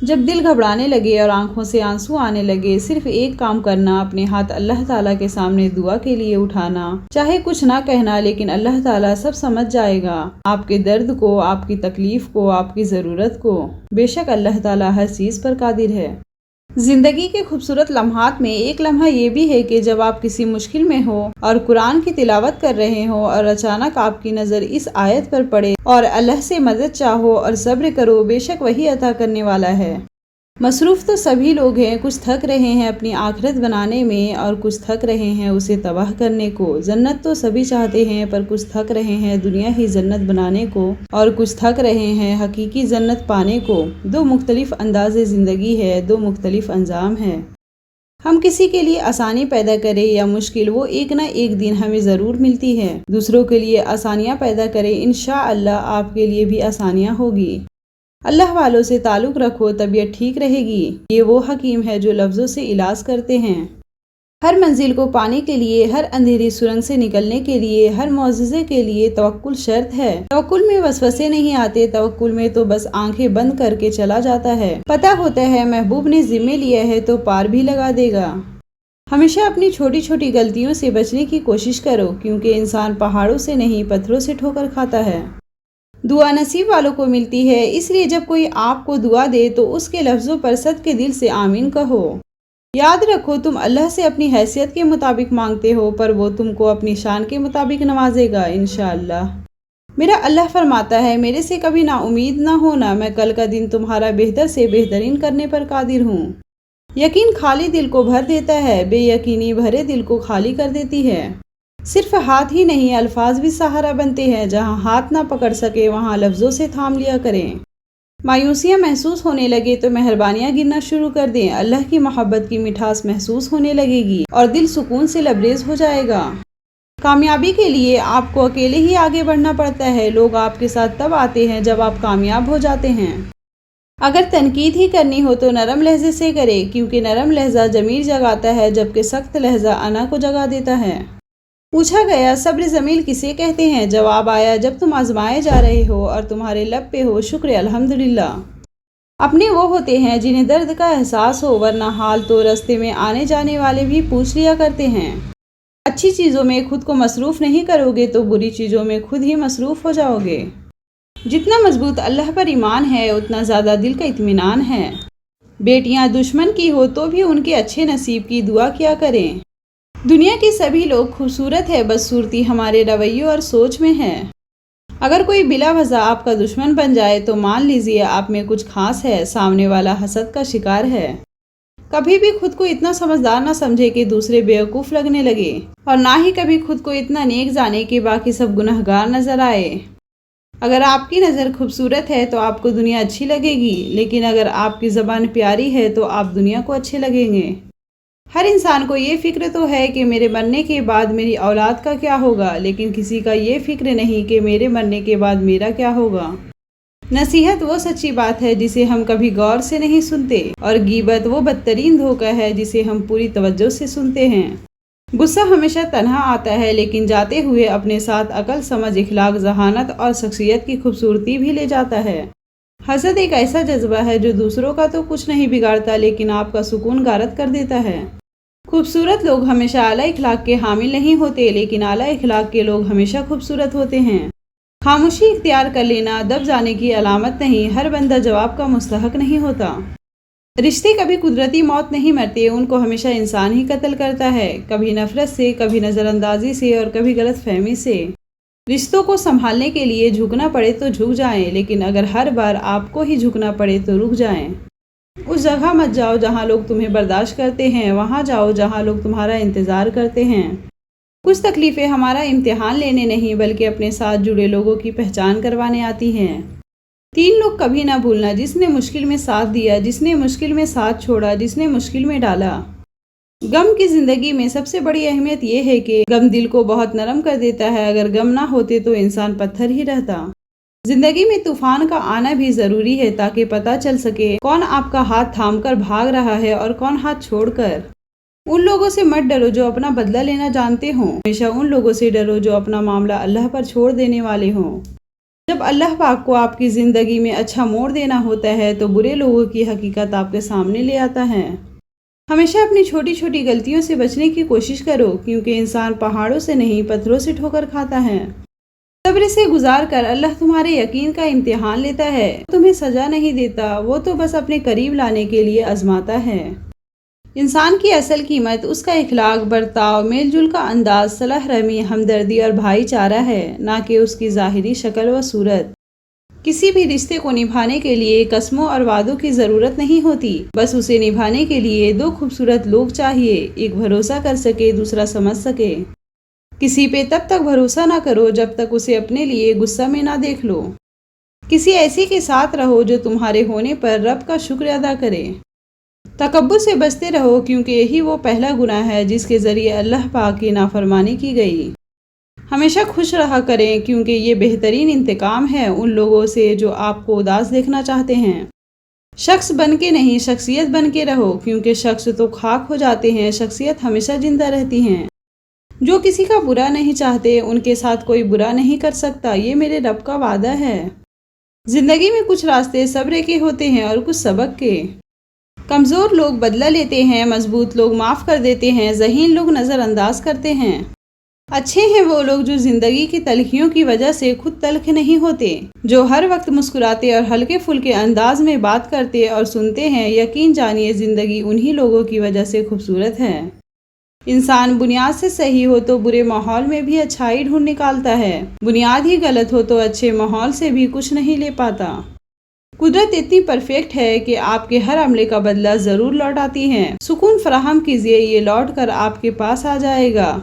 جب دل گھبرانے لگے اور آنکھوں سے آنسو آنے لگے، صرف ایک کام کرنا، اپنے ہاتھ اللہ تعالیٰ کے سامنے دعا کے لیے اٹھانا، چاہے کچھ نہ کہنا لیکن اللہ تعالیٰ سب سمجھ جائے گا، آپ کے درد کو، آپ کی تکلیف کو، آپ کی ضرورت کو۔ بے شک اللہ تعالیٰ ہر چیز پر قادر ہے۔ زندگی کے خوبصورت لمحات میں ایک لمحہ یہ بھی ہے کہ جب آپ کسی مشکل میں ہو اور قرآن کی تلاوت کر رہے ہو اور اچانک آپ کی نظر اس آیت پر پڑے اور اللہ سے مدد چاہو اور صبر کرو، بے شک وہی عطا کرنے والا ہے۔ مصروف تو سبھی لوگ ہیں، کچھ تھک رہے ہیں اپنی آخرت بنانے میں اور کچھ تھک رہے ہیں اسے تباہ کرنے کو۔ جنت تو سبھی چاہتے ہیں پر کچھ تھک رہے ہیں دنیا ہی جنت بنانے کو اور کچھ تھک رہے ہیں حقیقی جنت پانے کو۔ دو مختلف انداز زندگی ہے، دو مختلف انجام ہے۔ ہم کسی کے لیے آسانی پیدا کریں یا مشکل، وہ ایک نہ ایک دن ہمیں ضرور ملتی ہے۔ دوسروں کے لیے آسانیاں پیدا کریں، انشاءاللہ آپ کے لیے بھی آسانیاں ہوگی۔ اللہ والوں سے تعلق رکھو، طبیعت ٹھیک رہے گی۔ یہ وہ حکیم ہے جو لفظوں سے علاج کرتے ہیں۔ ہر منزل کو پانے کے لیے، ہر اندھیری سرنگ سے نکلنے کے لیے، ہر معجزے کے لیے توکل شرط ہے۔ توکل میں وسوسے نہیں آتے، توکل میں تو بس آنکھیں بند کر کے چلا جاتا ہے۔ پتہ ہوتا ہے محبوب نے ذمہ لیا ہے تو پار بھی لگا دے گا۔ ہمیشہ اپنی چھوٹی چھوٹی غلطیوں سے بچنے کی کوشش کرو، کیونکہ انسان پہاڑوں سے نہیں پتھروں سے ٹھوکر کھاتا ہے۔ دعا نصیب والوں کو ملتی ہے، اس لیے جب کوئی آپ کو دعا دے تو اس کے لفظوں پر صدقے دل سے آمین کہو۔ یاد رکھو تم اللہ سے اپنی حیثیت کے مطابق مانگتے ہو پر وہ تم کو اپنی شان کے مطابق نوازے گا انشاءاللہ۔ میرا اللہ فرماتا ہے میرے سے کبھی نا امید نہ ہونا، میں کل کا دن تمہارا بہتر سے بہترین کرنے پر قادر ہوں۔ یقین خالی دل کو بھر دیتا ہے، بے یقینی بھرے دل کو خالی کر دیتی ہے۔ صرف ہاتھ ہی نہیں، الفاظ بھی سہارا بنتے ہیں، جہاں ہاتھ نہ پکڑ سکے وہاں لفظوں سے تھام لیا کریں۔ مایوسیاں محسوس ہونے لگے تو مہربانیاں گننا شروع کر دیں، اللہ کی محبت کی مٹھاس محسوس ہونے لگے گی اور دل سکون سے لبریز ہو جائے گا۔ کامیابی کے لیے آپ کو اکیلے ہی آگے بڑھنا پڑتا ہے، لوگ آپ کے ساتھ تب آتے ہیں جب آپ کامیاب ہو جاتے ہیں۔ اگر تنقید ہی کرنی ہو تو نرم لہجے سے کرے، کیونکہ نرم لہجہ ضمیر جگاتا ہے جبکہ سخت لہجہ انا کو جگا دیتا ہے۔ پوچھا گیا صبر جمیل کسے کہتے ہیں؟ جواب آیا جب تم آزمائے جا رہے ہو اور تمہارے لب پہ ہو شکر الحمدللہ۔ اپنے وہ ہوتے ہیں جنہیں درد کا احساس ہو، ورنہ حال تو راستے میں آنے جانے والے بھی پوچھ لیا کرتے ہیں۔ اچھی چیزوں میں خود کو مصروف نہیں کرو گے تو بری چیزوں میں خود ہی مصروف ہو جاؤ گے۔ جتنا مضبوط اللہ پر ایمان ہے اتنا زیادہ دل کا اطمینان ہے۔ بیٹیاں دشمن کی ہو تو بھی ان کے اچھے نصیب کی دعا کیا کریں۔ دنیا کے سبھی لوگ خوبصورت ہے، بدصورتی ہمارے رویوں اور سوچ میں ہے۔ اگر کوئی بلا وجہ آپ کا دشمن بن جائے تو مان لیجئے آپ میں کچھ خاص ہے، سامنے والا حسد کا شکار ہے۔ کبھی بھی خود کو اتنا سمجھدار نہ سمجھے کہ دوسرے بیوقوف لگنے لگے، اور نہ ہی کبھی خود کو اتنا نیک جانے کہ باقی سب گنہگار نظر آئے۔ اگر آپ کی نظر خوبصورت ہے تو آپ کو دنیا اچھی لگے گی، لیکن اگر آپ کی زبان پیاری ہے تو آپ دنیا کو اچھے لگیں گے۔ ہر انسان کو یہ فکر تو ہے کہ میرے مرنے کے بعد میری اولاد کا کیا ہوگا، لیکن کسی کا یہ فکر نہیں کہ میرے مرنے کے بعد میرا کیا ہوگا۔ نصیحت وہ سچی بات ہے جسے ہم کبھی غور سے نہیں سنتے، اور غیبت وہ بدترین دھوکہ ہے جسے ہم پوری توجہ سے سنتے ہیں۔ غصہ ہمیشہ تنہا آتا ہے لیکن جاتے ہوئے اپنے ساتھ عقل، سمجھ، اخلاق، ذہانت اور شخصیت کی خوبصورتی بھی لے جاتا ہے۔ حسد ایک ایسا جذبہ ہے جو دوسروں کا تو کچھ نہیں بگاڑتا لیکن آپ کا سکون غارت کر دیتا ہے۔ خوبصورت لوگ ہمیشہ اعلیٰ اخلاق کے حامل نہیں ہوتے، لیکن اعلیٰ اخلاق کے لوگ ہمیشہ خوبصورت ہوتے ہیں۔ خاموشی اختیار کر لینا دب جانے کی علامت نہیں، ہر بندہ جواب کا مستحق نہیں ہوتا۔ رشتے کبھی قدرتی موت نہیں مرتے، ان کو ہمیشہ انسان ہی قتل کرتا ہے، کبھی نفرت سے، کبھی نظر اندازی سے اور کبھی غلط فہمی سے۔ رشتوں کو سنبھالنے کے لیے جھکنا پڑے تو جھک جائیں، لیکن اگر ہر بار آپ کو ہی جھکنا پڑے تو رک جائیں۔ اس جگہ مت جاؤ جہاں لوگ تمہیں برداشت کرتے ہیں، وہاں جاؤ جہاں لوگ تمہارا انتظار کرتے ہیں۔ کچھ تکلیفیں ہمارا امتحان لینے نہیں بلکہ اپنے ساتھ جڑے لوگوں کی پہچان کروانے آتی ہیں۔ 3 لوگ کبھی نہ بھولنا، جس نے مشکل میں ساتھ دیا، جس نے مشکل میں ساتھ چھوڑا، جس نے مشکل میں ڈالا۔ غم کی زندگی میں سب سے بڑی اہمیت یہ ہے کہ غم دل کو بہت نرم کر دیتا ہے، اگر غم نہ ہوتے تو انسان پتھر ہی رہتا۔ زندگی میں طوفان کا آنا بھی ضروری ہے تاکہ پتہ چل سکے کون آپ کا ہاتھ تھام کر بھاگ رہا ہے اور کون ہاتھ چھوڑ کر۔ ان لوگوں سے مت ڈرو جو اپنا بدلہ لینا جانتے ہوں، ہمیشہ ان لوگوں سے ڈرو جو اپنا معاملہ اللہ پر چھوڑ دینے والے ہوں۔ جب اللہ پاک کو آپ کی زندگی میں اچھا موڑ دینا ہوتا ہے تو برے لوگوں کی حقیقت آپ کے سامنے لے آتا ہے۔ ہمیشہ اپنی چھوٹی چھوٹی غلطیوں سے بچنے کی کوشش کرو، کیونکہ انسان پہاڑوں سے نہیں پتھروں سے ٹھوکر کھاتا ہے۔ صبر سے گزار کر اللہ تمہارے یقین کا امتحان لیتا ہے، تمہیں سزا نہیں دیتا، وہ تو بس اپنے قریب لانے کے لیے آزماتا ہے۔ انسان کی اصل قیمت اس کا اخلاق، برتاؤ، میل جل کا انداز، صلح رحمی، ہمدردی اور بھائی چارہ ہے، نہ کہ اس کی ظاہری شکل و صورت۔ کسی بھی رشتے کو نبھانے کے لیے قسموں اور وعدوں کی ضرورت نہیں ہوتی، بس اسے نبھانے کے لیے دو خوبصورت لوگ چاہیے، ایک بھروسہ کر سکے، دوسرا سمجھ سکے۔ کسی پہ تب تک بھروسہ نہ کرو جب تک اسے اپنے لیے غصہ میں نہ دیکھ لو۔ کسی ایسی کے ساتھ رہو جو تمہارے ہونے پر رب کا شکر ادا کرے۔ تکبر سے بچتے رہو، کیونکہ یہی وہ پہلا گناہ ہے جس کے ذریعے اللہ پاک کی نافرمانی کی گئی۔ ہمیشہ خوش رہا کریں، کیونکہ یہ بہترین انتقام ہے ان لوگوں سے جو آپ کو اداس دیکھنا چاہتے ہیں۔ شخص بن کے نہیں، شخصیت بن کے رہو، کیونکہ شخص تو خاک ہو جاتے ہیں، شخصیت ہمیشہ زندہ رہتی ہیں۔ جو کسی کا برا نہیں چاہتے ان کے ساتھ کوئی برا نہیں کر سکتا، یہ میرے رب کا وعدہ ہے۔ زندگی میں کچھ راستے صبر کے ہوتے ہیں اور کچھ سبق کے۔ کمزور لوگ بدلہ لیتے ہیں، مضبوط لوگ معاف کر دیتے ہیں، ذہین لوگ نظر انداز کرتے ہیں۔ اچھے ہیں وہ لوگ جو زندگی کی تلخیوں کی وجہ سے خود تلخ نہیں ہوتے، جو ہر وقت مسکراتے اور ہلکے پھلکے انداز میں بات کرتے اور سنتے ہیں۔ یقین جانیے زندگی انہی لوگوں کی وجہ سے خوبصورت ہے۔ انسان بنیاد سے صحیح ہو تو برے ماحول میں بھی اچھائی ڈھونڈ نکالتا ہے، بنیاد ہی غلط ہو تو اچھے ماحول سے بھی کچھ نہیں لے پاتا۔ قدرت اتنی پرفیکٹ ہے کہ آپ کے ہر عملے کا بدلہ ضرور لوٹاتی ہے۔ سکون فراہم کیجیے، یہ لوٹ کر آپ کے پاس آ جائے گا۔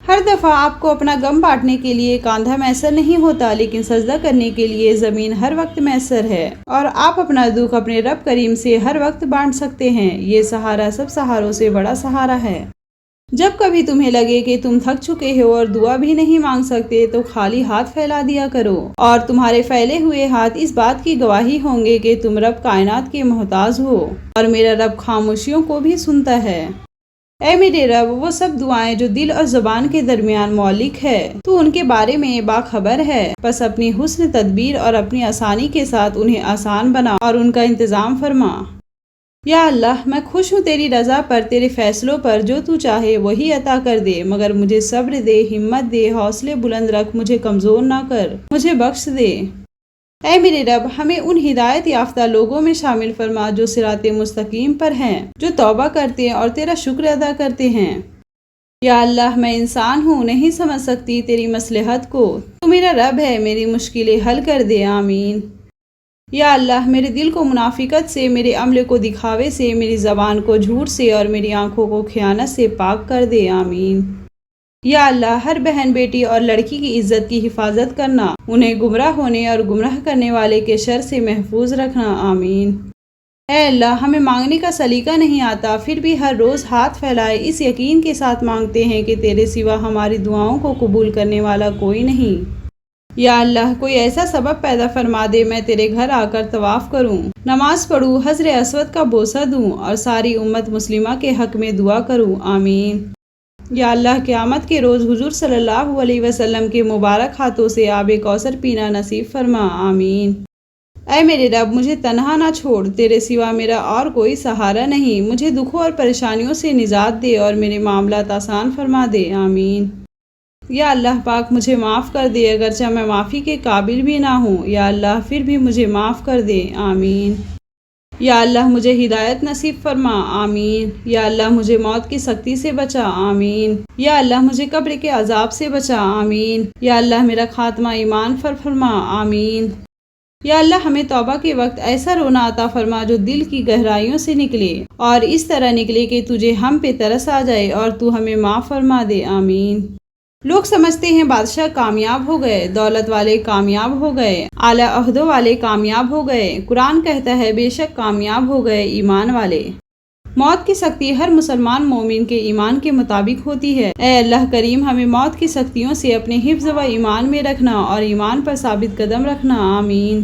ہر دفعہ آپ کو اپنا غم بانٹنے کے لیے کاندھا میسر نہیں ہوتا، لیکن سجدہ کرنے کے لیے زمین ہر وقت میسر ہے، اور آپ اپنا دکھ اپنے رب کریم سے ہر وقت بانٹ سکتے ہیں۔ یہ سہارا سب سہاروں سے بڑا سہارا ہے۔ جب کبھی تمہیں لگے کہ تم تھک چکے ہو اور دعا بھی نہیں مانگ سکتے تو خالی ہاتھ پھیلا دیا کرو، اور تمہارے پھیلے ہوئے ہاتھ اس بات کی گواہی ہوں گے کہ تم رب کائنات کے محتاج ہو، اور میرا رب خاموشیوں کو بھی سنتا ہے۔ اے میرے رب، وہ سب دعائیں جو دل اور زبان کے درمیان معلق ہے، تو ان کے بارے میں باخبر ہے، بس اپنی حسن تدبیر اور اپنی آسانی کے ساتھ انہیں آسان بنا اور ان کا انتظام فرما۔ یا اللہ، میں خوش ہوں تیری رضا پر، تیرے فیصلوں پر، جو تو چاہے وہی عطا کر دے، مگر مجھے صبر دے، ہمت دے، حوصلے بلند رکھ، مجھے کمزور نہ کر، مجھے بخش دے۔ اے میرے رب، ہمیں ان ہدایت یافتہ لوگوں میں شامل فرما جو صراط مستقیم پر ہیں، جو توبہ کرتے ہیں اور تیرا شکر ادا کرتے ہیں۔ یا اللہ، میں انسان ہوں، نہیں سمجھ سکتی تیری مصلحت کو، تو میرا رب ہے، میری مشکلیں حل کر دے، آمین۔ یا اللہ، میرے دل کو منافقت سے، میرے عمل کو دکھاوے سے، میری زبان کو جھوٹ سے اور میری آنکھوں کو خیانت سے پاک کر دے، آمین۔ یا اللہ، ہر بہن، بیٹی اور لڑکی کی عزت کی حفاظت کرنا، انہیں گمراہ ہونے اور گمراہ کرنے والے کے شر سے محفوظ رکھنا، آمین۔ اے اللہ، ہمیں مانگنے کا سلیقہ نہیں آتا، پھر بھی ہر روز ہاتھ پھیلائے اس یقین کے ساتھ مانگتے ہیں کہ تیرے سوا ہماری دعاؤں کو قبول کرنے والا کوئی نہیں۔ یا اللہ، کوئی ایسا سبب پیدا فرما دے میں تیرے گھر آ کر طواف کروں، نماز پڑھوں، حجر اسود کا بوسہ دوں اور ساری امت مسلمہ کے حق میں دعا کروں، آمین۔ یا اللہ، قیامت کے روز حضور صلی اللہ علیہ وسلم کے مبارک ہاتھوں سے آب کوثر پینا نصیب فرما، آمین۔ اے میرے رب، مجھے تنہا نہ چھوڑ، تیرے سوا میرا اور کوئی سہارا نہیں، مجھے دکھوں اور پریشانیوں سے نجات دے اور میرے معاملات آسان فرما دے، آمین۔ یا اللہ پاک، مجھے معاف کر دے، اگرچہ میں معافی کے قابل بھی نہ ہوں، یا اللہ پھر بھی مجھے معاف کر دے، آمین۔ یا اللہ، مجھے ہدایت نصیب فرما، آمین۔ یا اللہ، مجھے موت کی سختی سے بچا، آمین۔ یا اللہ، مجھے قبر کے عذاب سے بچا، آمین۔ یا اللہ، میرا خاتمہ ایمان پر فرما، آمین۔ یا اللہ، ہمیں توبہ کے وقت ایسا رونا عطا فرما جو دل کی گہرائیوں سے نکلے، اور اس طرح نکلے کہ تجھے ہم پہ ترس آ جائے اور تو ہمیں معاف فرما دے، آمین۔ لوگ سمجھتے ہیں بادشاہ کامیاب ہو گئے، دولت والے کامیاب ہو گئے، اعلیٰ عہدوں والے کامیاب ہو گئے۔ قرآن کہتا ہے بے شک کامیاب ہو گئے ایمان والے۔ موت کی سختی ہر مسلمان مومن کے ایمان کے مطابق ہوتی ہے۔ اے اللہ کریم، ہمیں موت کی سختیوں سے اپنے حفظ و ایمان میں رکھنا اور ایمان پر ثابت قدم رکھنا، آمین۔